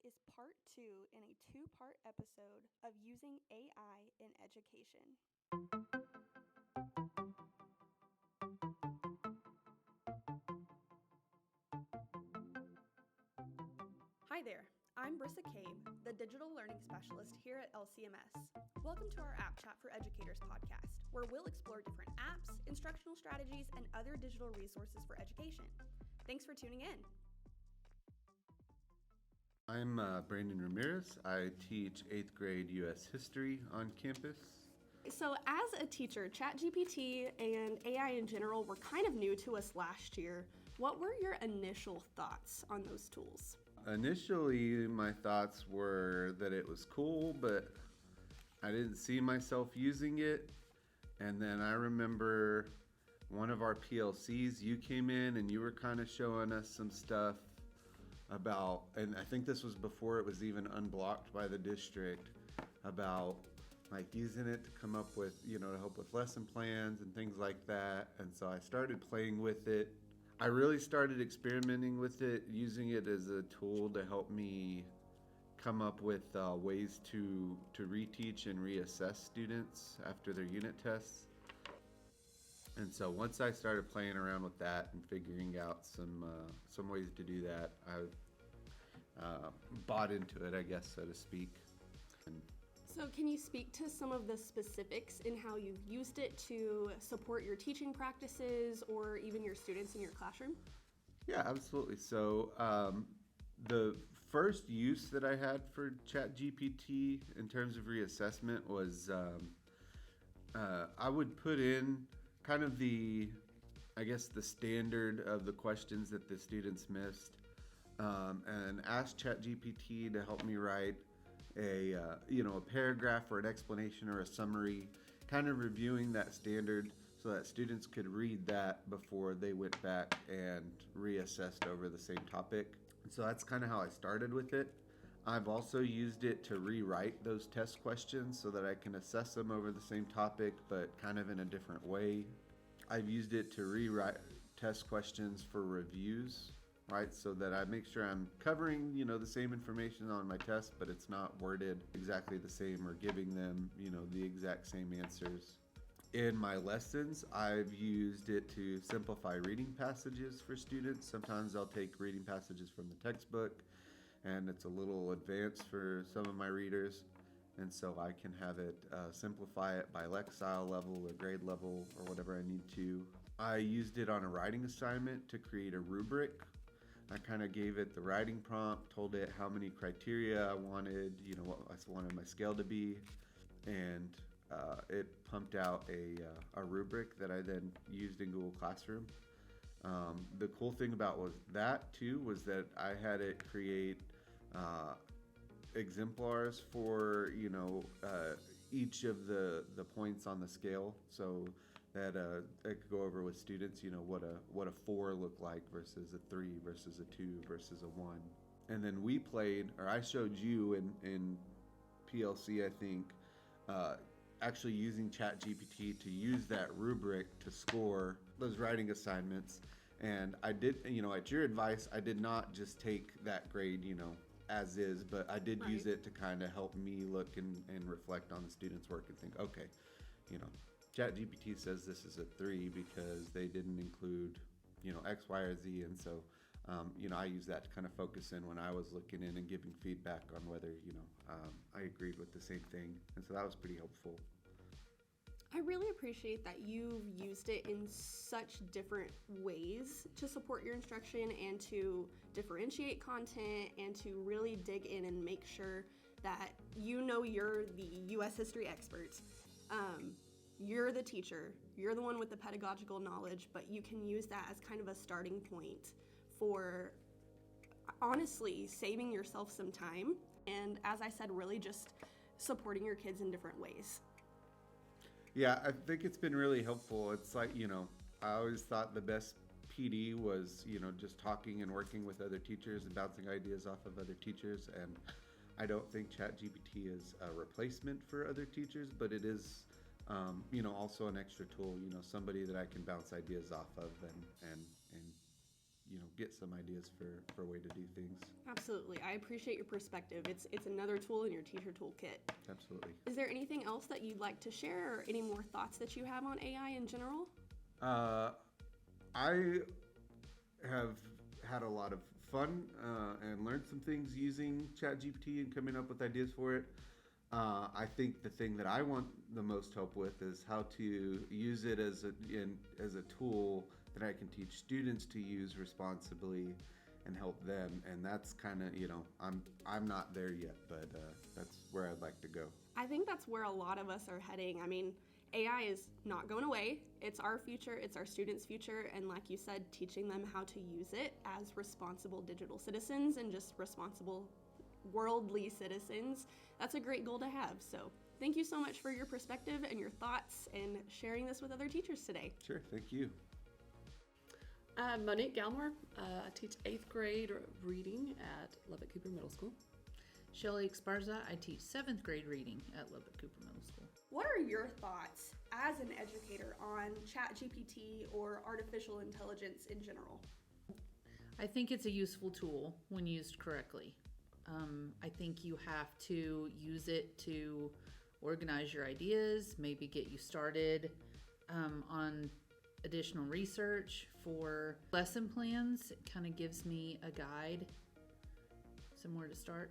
is part 2 in a 2-part episode of using AI in education. Hi there, I'm Brissa Cabe, the Digital Learning Specialist here at LCMS. Welcome to our App Chat for Educators podcast, where we'll explore different apps, instructional strategies, and other digital resources for education. Thanks for tuning in. I'm Brandon Ramirez. I teach 8th grade U.S. history on campus. So as a teacher, ChatGPT and AI in general were kind of new to us last year. What were your initial thoughts on those tools? Initially, my thoughts were that it was cool, but I didn't see myself using it. And then I remember one of our PLCs, you came in and you were kind of showing us some stuff about, and I think this was before it was even unblocked by the district, about like using it to come up with, to help with lesson plans and things like that. And so I started playing with it. I really started experimenting with it, using it as a tool to help me come up with ways to reteach and reassess students after their unit tests. And so once I started playing around with that and figuring out some ways to do that, I bought into it, I guess, so to speak. So can you speak to some of the specifics in how you've used it to support your teaching practices or even your students in your classroom? Yeah, absolutely. So the first use that I had for ChatGPT in terms of reassessment was I would put in kind of the standard of the questions that the students missed, and ask ChatGPT to help me write a paragraph or an explanation or a summary, kind of reviewing that standard so that students could read that before they went back and reassessed over the same topic. And so that's kind of how I started with it. I've also used it to rewrite those test questions so that I can assess them over the same topic, but kind of in a different way. I've used it to rewrite test questions for reviews, right? So that I make sure I'm covering, the same information on my test, but it's not worded exactly the same or giving them, the exact same answers. In my lessons, I've used it to simplify reading passages for students. Sometimes I'll take reading passages from the textbook, and it's a little advanced for some of my readers. And so I can have it simplify it by lexile level or grade level or whatever I need to. I used it on a writing assignment to create a rubric. I kind of gave it the writing prompt, told it how many criteria I wanted, what I wanted my scale to be, and it pumped out a rubric that I then used in Google Classroom. The cool thing about was that I had it create exemplars for each of the points on the scale, so that I could go over with students what a 4 looked like versus a 3 versus a 2 versus a 1. And then I showed you in PLC, I think, actually using ChatGPT to use that rubric to score those writing assignments. And I did, at your advice, I did not just take that grade, as is, but I did use it to kind of help me look and reflect on the students' work and think, okay, ChatGPT says this is a 3 because they didn't include, X, Y, or Z. And so, I use that to kind of focus in when I was looking in and giving feedback on whether, I agreed with the same thing. And so that was pretty helpful. I really appreciate that you've used it in such different ways to support your instruction and to differentiate content and to really dig in and make sure that you're the U.S. history expert. You're the teacher, you're the one with the pedagogical knowledge, but you can use that as kind of a starting point for honestly saving yourself some time. And as I said, really just supporting your kids in different ways. Yeah, I think it's been really helpful. It's like, I always thought the best PD was, just talking and working with other teachers and bouncing ideas off of other teachers. And I don't think ChatGPT is a replacement for other teachers, but it is, also an extra tool, somebody that I can bounce ideas off of and get some ideas for a way to do things. Absolutely. I appreciate your perspective. It's another tool in your teacher toolkit. Absolutely. Is there anything else that you'd like to share or any more thoughts that you have on AI in general? I have had a lot of fun and learned some things using ChatGPT and coming up with ideas for it. I think the thing that I want the most help with is how to use it as a tool that I can teach students to use responsibly and help them. And that's kind of, I'm not there yet, but that's where I'd like to go. I think that's where a lot of us are heading. I mean, AI is not going away. It's our future, it's our students' future, and like you said, teaching them how to use it as responsible digital citizens and just responsible worldly citizens. That's a great goal to have. So thank you so much for your perspective and your thoughts and sharing this with other teachers today. Sure, thank you. I'm Monique Galmore. I teach 8th grade reading at Lubbock Cooper Middle School. Shelly Esparza, I teach 7th grade reading at Lubbock Cooper Middle School. What are your thoughts as an educator on ChatGPT or artificial intelligence in general? I think it's a useful tool when used correctly. I think you have to use it to organize your ideas, maybe get you started on additional research for lesson plans. It kind of gives me a guide, somewhere to start.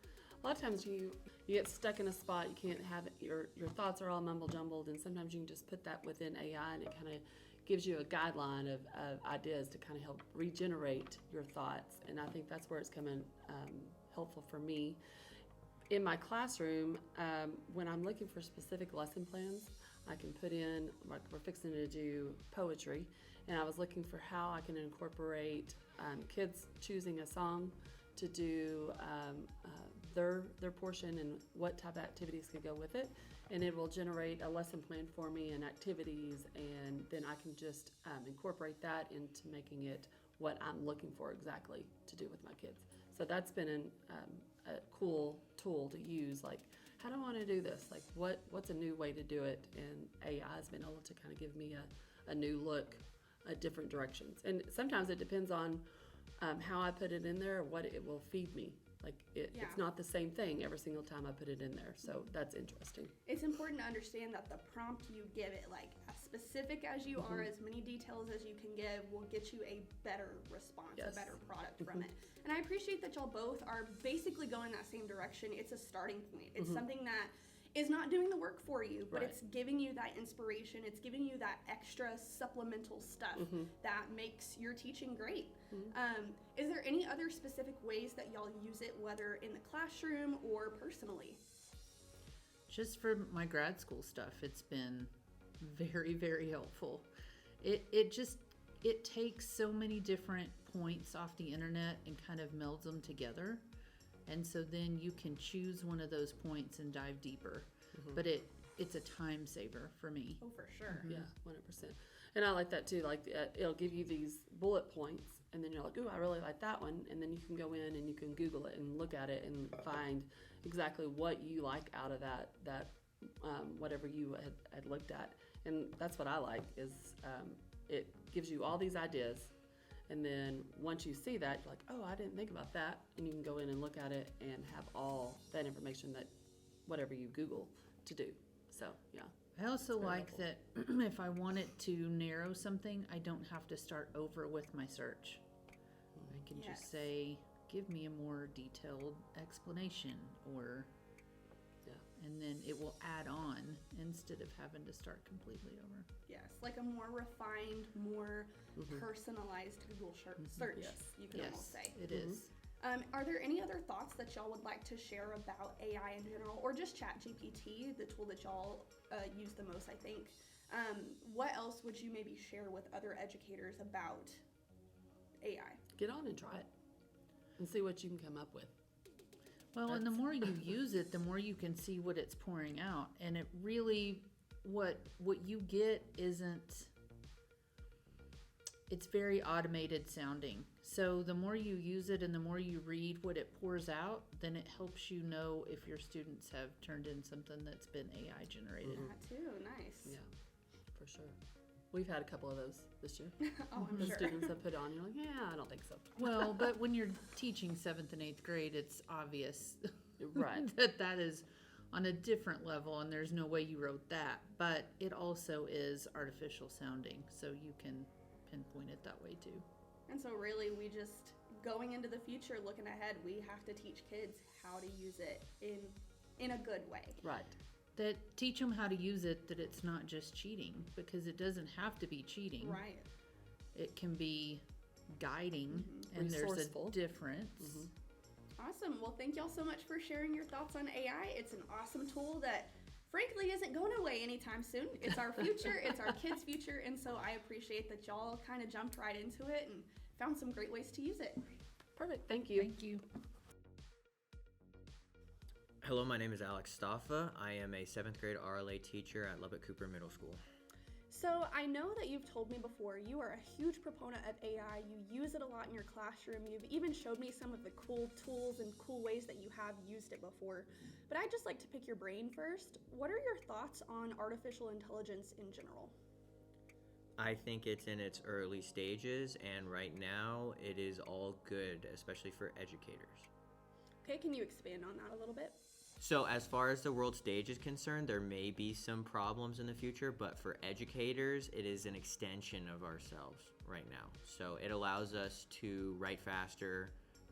A lot of times you get stuck in a spot, you can't have it, your thoughts are all mumble jumbled, and sometimes you can just put that within AI and it kind of gives you a guideline of ideas to kind of help regenerate your thoughts. And I think that's where it's coming helpful for me. In my classroom, when I'm looking for specific lesson plans, I can put in, like we're fixing to do poetry, and I was looking for how I can incorporate kids choosing a song to do their portion and what type of activities could go with it. And it will generate a lesson plan for me and activities, and then I can just incorporate that into making it what I'm looking for exactly to do with my kids. So that's been a cool tool to use. Like, how do I want to do this? Like, what's a new way to do it? And AI has been able to kind of give me a new look at different directions. And sometimes it depends on how I put it in there, what it will feed me. Like, it's not the same thing every single time I put it in there. So that's interesting. It's important to understand that the prompt you give it, like as specific as you are, as many details as you can give, will get you a better response, Yes. a better product from it. And I appreciate that y'all both are basically going that same direction. It's a starting point. It's something that is not doing the work for you, but Right. it's giving you that inspiration. It's giving you that extra supplemental stuff that makes your teaching great. Is there any other specific ways that y'all use it, whether in the classroom or personally? Just for my grad school stuff, it's been very, very helpful. It takes so many different points off the internet and kind of melds them together. And so then you can choose one of those points and dive deeper. But it's a time saver for me. Oh, for sure. Yeah, 100%. And I like that too. Like, it'll give you these bullet points, and then you're like, ooh, I really like that one. And then you can go in and you can Google it and look at it and find exactly what you like out of that whatever you had looked at. And that's what I like is it gives you all these ideas. And then once you see that, you're like, oh, I didn't think about that. And you can go in and look at it and have all that information that whatever you Google to do. So, yeah. I also very like that if I wanted to narrow something, I don't have to start over with my search. I can Yes. just say, give me a more detailed explanation, or and then it will add on instead of having to start completely over. Yes, like a more refined, more personalized Google search, Yes. you can almost say. It is. Are there any other thoughts that y'all would like to share about AI in general, or just ChatGPT, the tool that y'all use the most, I think? What else would you maybe share with other educators about AI? Get on and try it and see what you can come up with. Well, and the more you use it, the more you can see what it's pouring out. And it really, what you get isn't, it's very automated sounding. So the more you use it and the more you read what it pours out, then it helps you know if your students have turned in something that's been AI generated. That too, nice. Yeah, for sure. We've had a couple of those this year. Oh, I'm The sure. students have put on. You're like, yeah, I don't think so. Well, but when you're teaching 7th and 8th grade, it's obvious Right. that is on a different level, and there's no way you wrote that. But it also is artificial sounding, so you can pinpoint it that way too. And so really we just, going into the future, looking ahead, we have to teach kids how to use it in a good way. Right. That teach them how to use it, that it's not just cheating, because it doesn't have to be cheating. Right. It can be guiding, and there's Resourceful. a difference. Awesome. Well, thank y'all so much for sharing your thoughts on AI. It's an awesome tool that frankly isn't going away anytime soon. It's our future, it's our kids' future, and so I appreciate that y'all kind of jumped right into it and found some great ways to use it. Perfect. Thank you. Thank you. Hello, my name is Alex Staffa. I am a 7th grade RLA teacher at Lubbock Cooper Middle School. So I know that you've told me before you are a huge proponent of AI. You use it a lot in your classroom. You've even showed me some of the cool tools and cool ways that you have used it before. But I'd just like to pick your brain first. What are your thoughts on artificial intelligence in general? I think it's in its early stages, and right now it is all good, especially for educators. Okay, can you expand on that a little bit? So as far as the world stage is concerned, there may be some problems in the future, but for educators, it is an extension of ourselves right now. So it allows us to write faster,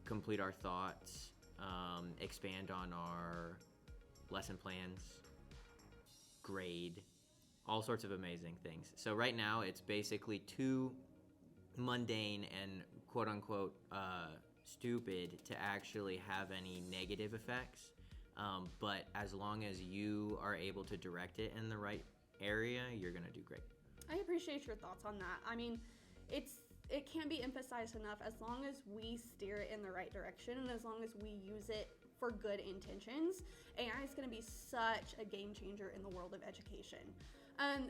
complete our thoughts, expand on our lesson plans, grade, all sorts of amazing things. So right now, it's basically too mundane and quote-unquote stupid to actually have any negative effects. But as long as you are able to direct it in the right area, you're going to do great. I appreciate your thoughts on that. I mean, it can't be emphasized enough. As long as we steer it in the right direction and as long as we use it for good intentions, AI is going to be such a game changer in the world of education.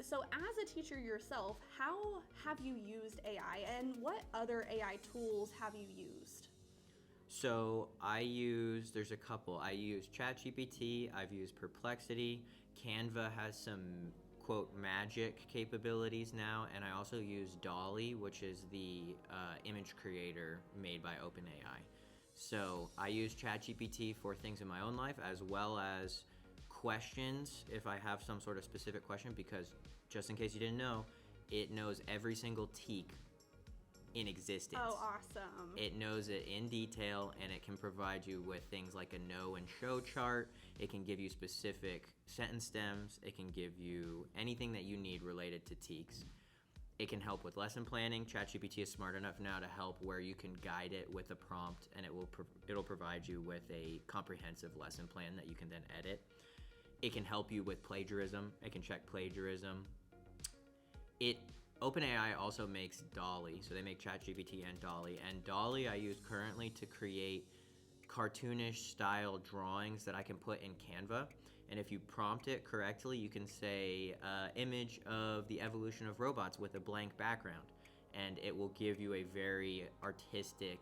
So as a teacher yourself, how have you used AI and what other AI tools have you used? So there's a couple. I use ChatGPT, I've used Perplexity, Canva has some quote magic capabilities now, and I also use Dolly, which is the image creator made by OpenAI. So I use ChatGPT for things in my own life as well as questions if I have some sort of specific question, because just in case you didn't know, it knows every single teak in existence. Oh, awesome. It knows it in detail, and it can provide you with things like a know and show chart. It can give you specific sentence stems. It can give you anything that you need related to teaks. It can help with lesson planning. ChatGPT is smart enough now to help where you can guide it with a prompt, and it'll provide you with a comprehensive lesson plan that you can then edit. It can help you with plagiarism. It can check plagiarism. OpenAI also makes Dolly, so they make ChatGPT and Dolly I use currently to create cartoonish style drawings that I can put in Canva, and if you prompt it correctly, you can say image of the evolution of robots with a blank background, and it will give you a very artistic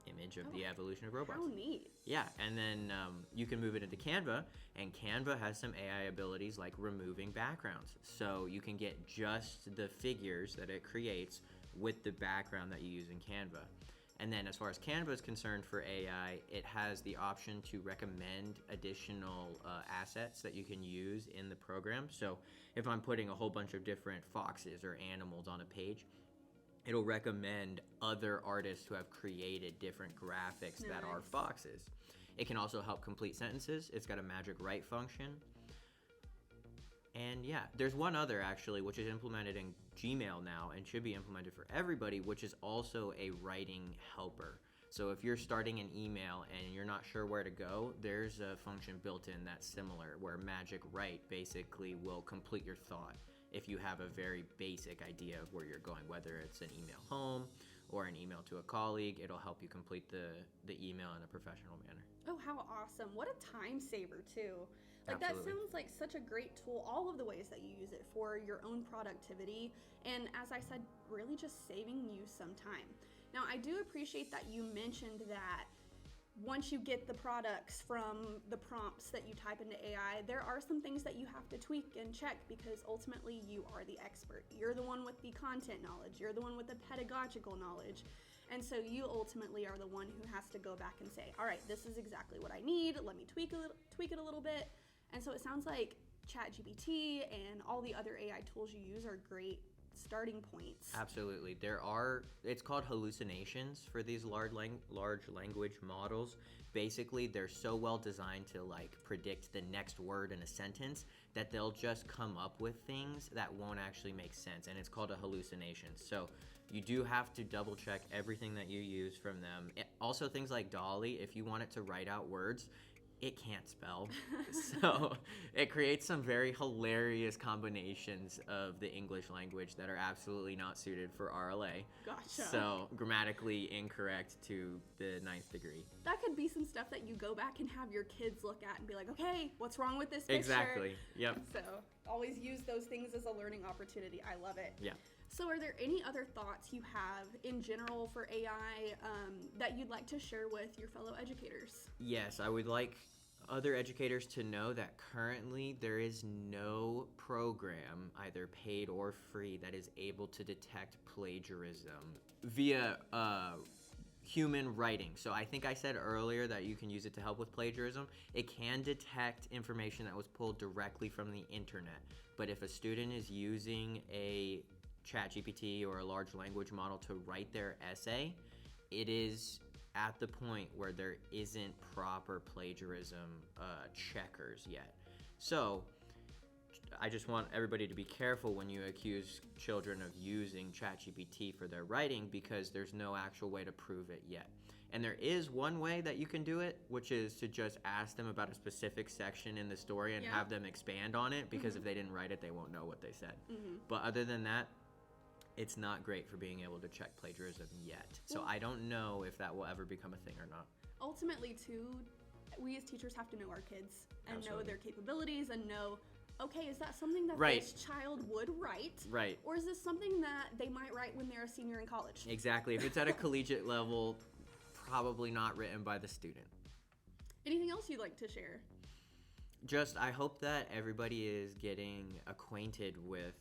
image of the evolution of robots. How neat. Yeah, and then you can move it into Canva, and Canva has some AI abilities like removing backgrounds. So you can get just the figures that it creates with the background that you use in Canva. And then as far as Canva is concerned for AI, it has the option to recommend additional assets that you can use in the program. So if I'm putting a whole bunch of different foxes or animals on a page, it'll recommend other artists who have created different graphics that are foxes. It can also help complete sentences. It's got a magic write function. And yeah, there's one other actually, which is implemented in Gmail now and should be implemented for everybody, which is also a writing helper. So if you're starting an email and you're not sure where to go, there's a function built in that's similar where Magic Write basically will complete your thought. If you have a very basic idea of where you're going, whether it's an email home or an email to a colleague, it'll help you complete the email in a professional manner. Oh, how awesome. What a time saver, too. Like, Absolutely. that sounds like such a great tool, all of the ways that you use it for your own productivity. And as I said, really just saving you some time. Now, I do appreciate that you mentioned that once you get the products from the prompts that you type into AI, there are some things that you have to tweak and check because ultimately you are the expert. You're the one with the content knowledge. You're the one with the pedagogical knowledge. And so you ultimately are the one who has to go back and say, all right, this is exactly what I need. Let me tweak it a little bit. And so it sounds like ChatGPT and all the other AI tools you use are great starting points. Absolutely. It's called hallucinations for these large language models. Basically, they're so well designed to like predict the next word in a sentence that they'll just come up with things that won't actually make sense, and it's called a hallucination. So you do have to double check everything that you use from them. Also, things like Dolly, if you want it to write out words, it can't spell. So it creates some very hilarious combinations of the English language that are absolutely not suited for RLA. Gotcha. So grammatically incorrect to the 9th degree. That could be some stuff that you go back and have your kids look at and be like, okay, what's wrong with this picture? Exactly. Yep. So always use those things as a learning opportunity. I love it. Yeah. So are there any other thoughts you have in general for AI that you'd like to share with your fellow educators? Yes, I would like other educators to know that currently there is no program, either paid or free, that is able to detect plagiarism via human writing. So I think I said earlier that you can use it to help with plagiarism. It can detect information that was pulled directly from the internet. But if a student is using a ChatGPT or a large language model to write their essay, it is at the point where there isn't proper plagiarism checkers yet. So I just want everybody to be careful when you accuse children of using ChatGPT for their writing, because there's no actual way to prove it yet. And there is one way that you can do it, which is to just ask them about a specific section in the story and have them expand on it, because if they didn't write it, they won't know what they said. But other than that, it's not great for being able to check plagiarism yet. So I don't know if that will ever become a thing or not. Ultimately, too, we as teachers have to know our kids and Absolutely. know their capabilities and know, okay, is that something that Right. this child would write? Right. Or is this something that they might write when they're a senior in college? Exactly. If it's at a collegiate level, probably not written by the student. Anything else you'd like to share? Just, I hope that everybody is getting acquainted with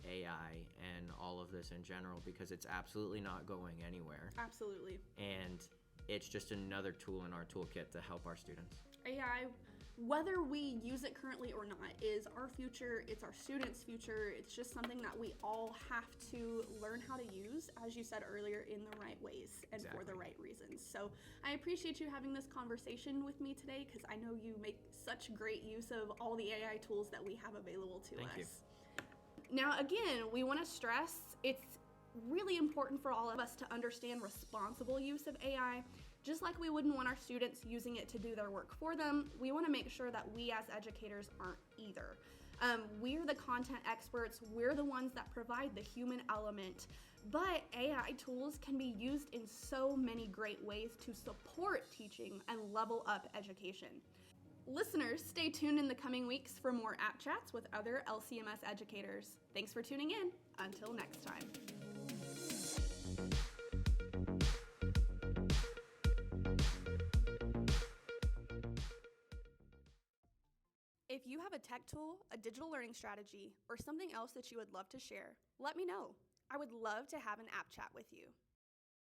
AI and all of this in general, because it's absolutely not going anywhere. Absolutely. And it's just another tool in our toolkit to help our students. AI, whether we use it currently or not, is our future. It's our students' future. It's just something that we all have to learn how to use, as you said earlier, in the right ways and for the right reasons. So I appreciate you having this conversation with me today, because I know you make such great use of all the AI tools that we have available to us. Thank you. Now, again, we want to stress it's really important for all of us to understand responsible use of AI. Just like we wouldn't want our students using it to do their work for them, we want to make sure that we as educators aren't either. We're the content experts, we're the ones that provide the human element, but AI tools can be used in so many great ways to support teaching and level up education. Listeners, stay tuned in the coming weeks for more AppChats with other LCMS educators. Thanks for tuning in. Until next time. If you have a tech tool, a digital learning strategy, or something else that you would love to share, let me know. I would love to have an app chat with you.